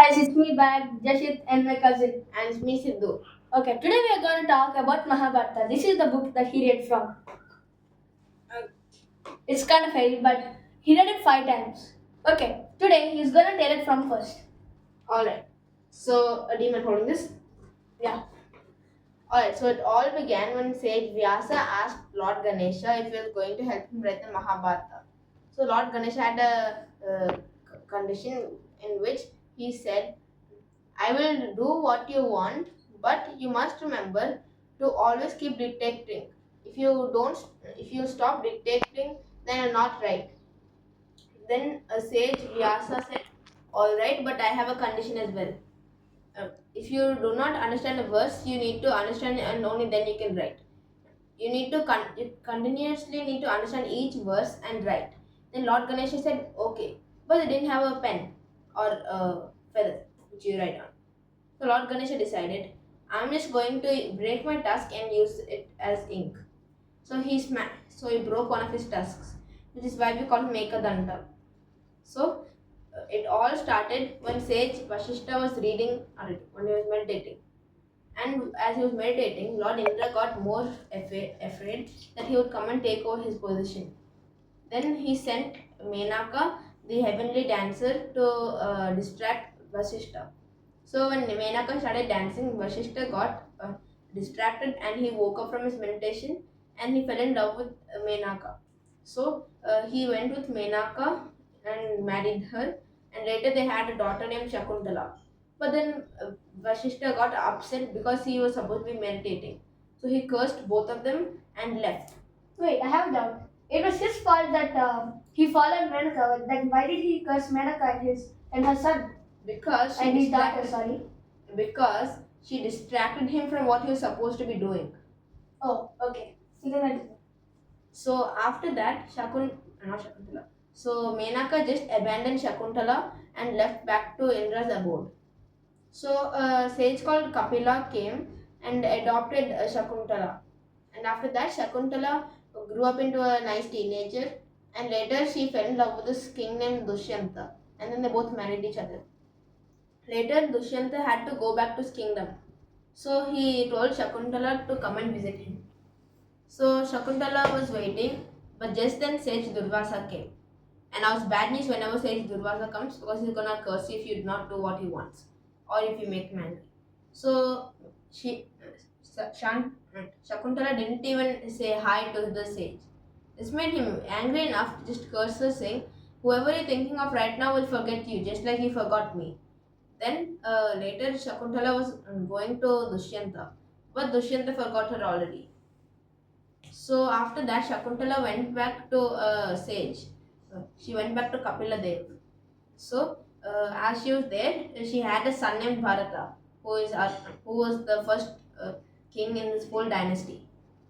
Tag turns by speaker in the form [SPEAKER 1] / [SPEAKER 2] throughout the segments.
[SPEAKER 1] guys, it's me back, Jashit and my cousin.
[SPEAKER 2] And it's me, Sidhu.
[SPEAKER 1] Okay, today we are going to talk about Mahabharata. This is the book that he read from. It's kind of heavy, but he read it 5 times. Okay, today he's going to tell it from first.
[SPEAKER 2] Alright. So, do you mind holding this?
[SPEAKER 1] Yeah.
[SPEAKER 2] Alright, so it all began when sage Vyasa asked Lord Ganesha if he was going to help him write the Mahabharata. So, Lord Ganesha had a condition in which he said, I will do what you want, but you must remember to always keep dictating. If you stop dictating, then you're not right. Then a sage Vyasa said, alright, but I have a condition as well. If you do not understand a verse, you need to understand it and only then you can write. You need to you continuously need to understand each verse and write. Then Lord Ganesha said, okay, but they didn't have a pen or a feather which you write on. So Lord Ganesha decided, I'm just going to break my tusk and use it as ink. So he broke one of his tusks, which is why we call him Mekadanta. So it all started when sage Vashishta was reading when he was meditating. And as he was meditating, Lord Indra got more afraid that he would come and take over his position. Then he sent Menaka, the heavenly dancer, to distract Vashishta. So when Menaka started dancing, Vashishta got distracted and he woke up from his meditation and he fell in love with Menaka. So he went with Menaka and married her, and later they had a daughter named Shakuntala. But then Vashishta got upset because he was supposed to be meditating. So he cursed both of them and left.
[SPEAKER 1] Wait, I have a doubt. It was his fault that he followed Menaka. Then why did he curse Menaka and her son
[SPEAKER 2] Because
[SPEAKER 1] and his daughter? Sorry.
[SPEAKER 2] Because she distracted him from what he was supposed to be doing.
[SPEAKER 1] Oh, okay. You can continue.
[SPEAKER 2] So after that, not Shakuntala. So Menaka just abandoned Shakuntala and left back to Indra's abode. So a sage called Kapila came and adopted Shakuntala. And after that, Shakuntala grew up into a nice teenager, and later she fell in love with this king named Dushyanta, and then they both married each other. Later, Dushyanta had to go back to his kingdom. So he told Shakuntala to come and visit him. So Shakuntala was waiting, but just then Sage Durvasa came. And now it's bad news whenever Sage Durvasa comes because he's gonna curse you if you do not do what he wants or if you make him angry. So Shakuntala didn't even say hi to the sage. This made him angry enough to just curse her, saying, whoever you're thinking of right now will forget you, just like you forgot me. Then later Shakuntala was going to Dushyanta, but Dushyanta forgot her already. So after that, Shakuntala went back to Sage. She went back to Kapila Dev. So as she was there, she had a son named Bharata, who was the first king in this whole dynasty,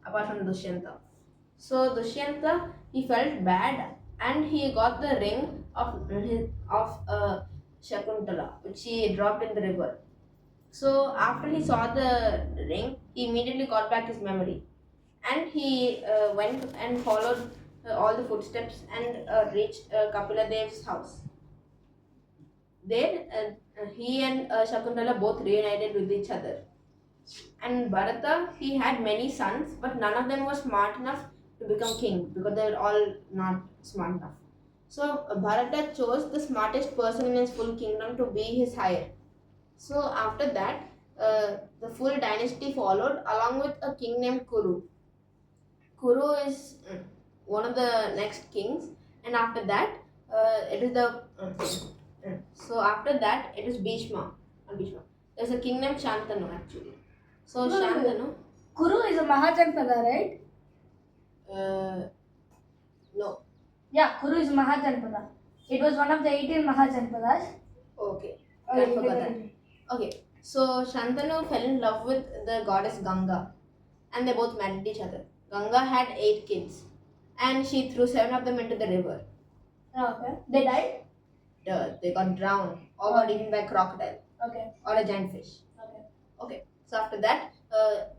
[SPEAKER 2] apart from Dushyanta. So Dushyanta, he felt bad and he got the ring of Shakuntala, which he dropped in the river. So after he saw the ring, he immediately got back his memory, and he went and followed all the footsteps and reached Kapila Dev's house. There, he and Shakuntala both reunited with each other. And Bharata, he had many sons, but none of them were smart enough to become king because they were all not smart enough. So Bharata chose the smartest person in his full kingdom to be his heir. So after that, the full dynasty followed along with a king named Kuru. Kuru is one of the next kings, and after that, it is the so after that it is Bhishma. Not Bhishma. There's a king named Shantanu actually. So
[SPEAKER 1] No, no, no.
[SPEAKER 2] Shantanu.
[SPEAKER 1] Kuru is a Mahajanpada, right?
[SPEAKER 2] No.
[SPEAKER 1] Yeah, Kuru is Mahajanpada. It was one of the 18 Mahajanpadas.
[SPEAKER 2] Okay.
[SPEAKER 1] Okay,
[SPEAKER 2] I forgot that. Okay. So Shantanu fell in love with the goddess Ganga, and they both married each other. Ganga had 8 kids, and she threw 7 of them into the river.
[SPEAKER 1] Okay. They died?
[SPEAKER 2] They got drowned or got eaten by a crocodile.
[SPEAKER 1] Okay.
[SPEAKER 2] Or a giant fish. Okay. So after that,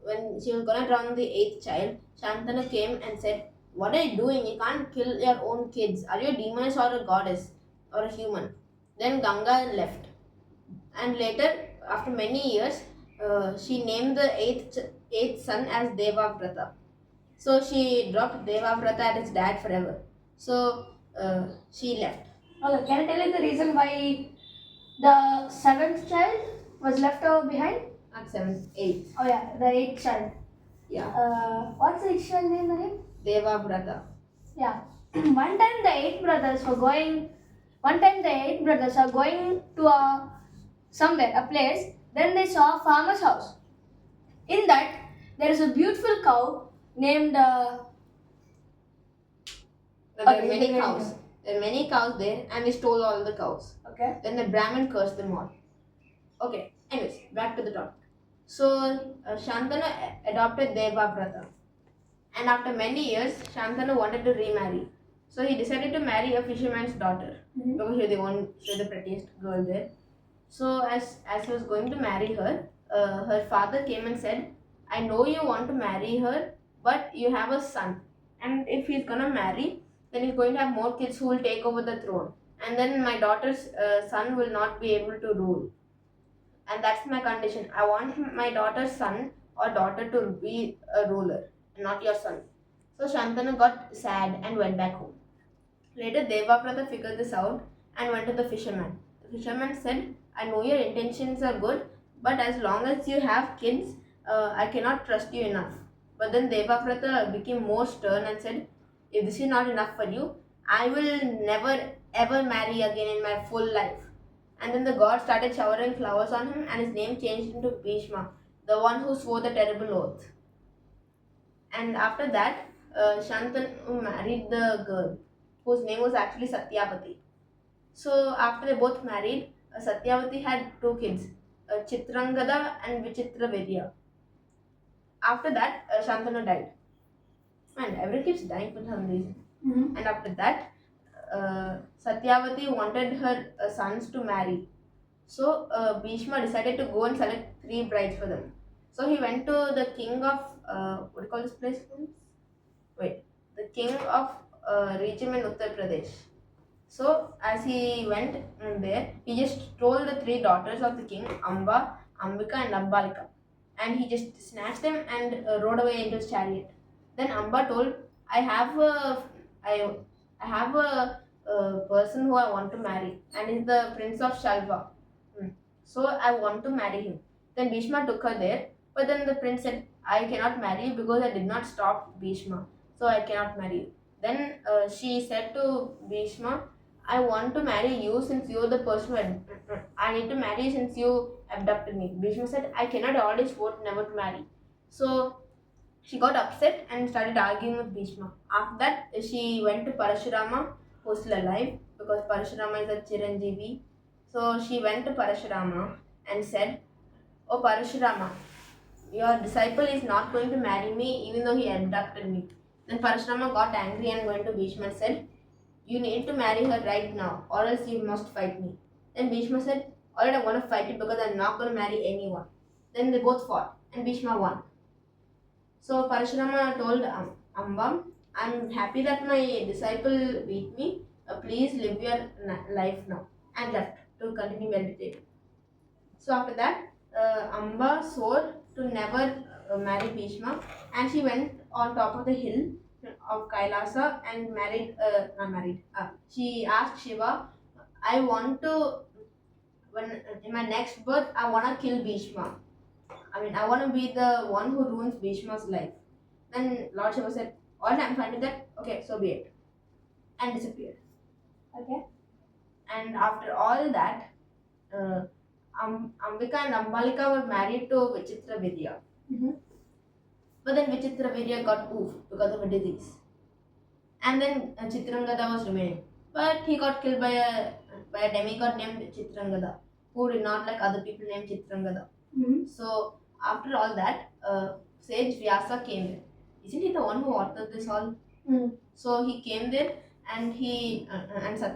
[SPEAKER 2] when she was gonna drown the 8th child, Shantanu came and said, "What are you doing? You can't kill your own kids. Are you a demoness or a goddess or a human?" Then Ganga left. And later, after many years, she named the eighth son as Devavrata. So she dropped Devavrata at his dad forever. So she left.
[SPEAKER 1] Okay, can I tell you the reason why the seventh child was left over behind?
[SPEAKER 2] Not seventh, eighth.
[SPEAKER 1] Oh yeah, the eighth child.
[SPEAKER 2] Yeah.
[SPEAKER 1] What's the eighth child name again?
[SPEAKER 2] Devavrata.
[SPEAKER 1] Yeah. One time the eight brothers are going to a place. Then they saw a farmer's house. In that, there is a beautiful cow named.
[SPEAKER 2] There are
[SPEAKER 1] Okay,
[SPEAKER 2] many
[SPEAKER 1] okay.
[SPEAKER 2] cows. There are many cows there, and they stole all the cows.
[SPEAKER 1] Okay.
[SPEAKER 2] Then the Brahmin cursed them all. Okay. Anyways, back to the topic. So Shantanu adopted Devavrata, and after many years, Shantanu wanted to remarry. So he decided to marry a fisherman's daughter because she was the prettiest girl there. So as he was going to marry her, her father came and said, "I know you want to marry her, but you have a son, and if he's gonna marry, then he's going to have more kids who will take over the throne, and then my daughter's son will not be able to rule, and that's my condition. I want my daughter's son or daughter to be a ruler, not your son." So Shantanu got sad and went back home. Later, Devavrata figured this out and went to the fisherman. The fisherman said, "I know your intentions are good, but as long as you have kids, I cannot trust you enough." But then Devavrata became more stern and said, "If this is not enough for you, I will never ever marry again in my full life." And then the god started showering flowers on him, and his name changed into Bhishma, the one who swore the terrible oath. And after that, Shantanu married the girl, whose name was actually Satyavati. So after they both married, Satyavati had two kids, Chitrangada and Vichitravirya. After that, Shantanu died. Man, everyone keeps dying for some reason.
[SPEAKER 1] Mm-hmm.
[SPEAKER 2] And after that, Satyavati wanted her sons to marry. So Bhishma decided to go and select three brides for them. So he went to the king of what do you call this place? Wait, the king of region in Uttar Pradesh. So as he went there, he just stole the three daughters of the king, Amba, Ambika, and Ambalika, and he just snatched them and rode away into his chariot. Then Amba told, "I have a, I have a person who I want to marry, and he's the prince of Shalva. So I want to marry him." Then Bhishma took her there, but then the prince said, "I cannot marry you because I did not stop Bhishma, so I cannot marry you." Then she said to Bhishma, "I want to marry you since you're the person I need to marry you since you abducted me." Bhishma said, "I cannot, I already swore never to marry." So she got upset and started arguing with Bhishma. After that, she went to Parashurama, who's still alive, because Parashurama is a Chiranjeevi. So she went to Parashurama and said, "Oh Parashurama, your disciple is not going to marry me even though he abducted me." Then Parashurama got angry and went to Bhishma and said, "You need to marry her right now, or else you must fight me." Then Bhishma said, "Alright, I'm going to fight you because I'm not going to marry anyone." Then they both fought, and Bhishma won. So Parashurama told Amba, "I'm happy that my disciple beat me. Please live your life now," and left to continue meditating. So after that, Amba swore to never marry Bhishma, and she went on top of the hill of Kailasa and not married. She asked Shiva, "I want to, when in my next birth, I want to kill Bhishma. I want to be the one who ruins Bhishma's life." Then Lord Shiva said, "All right, I'm fine with that. Okay, so be it," and disappeared.
[SPEAKER 1] Okay.
[SPEAKER 2] And after all that, uh, Ambika and Ambalika were married to Vichitravirya.
[SPEAKER 1] Mm-hmm.
[SPEAKER 2] But then Vichitravirya got oof because of a disease. And then Chitrangada was remaining. But he got killed by a demigod named Chitrangada, who did not like other people named Chitrangada.
[SPEAKER 1] Mm-hmm.
[SPEAKER 2] So after all that, sage Vyasa came there. Isn't he the one who authored this all?
[SPEAKER 1] Mm.
[SPEAKER 2] So he came there and he and Satya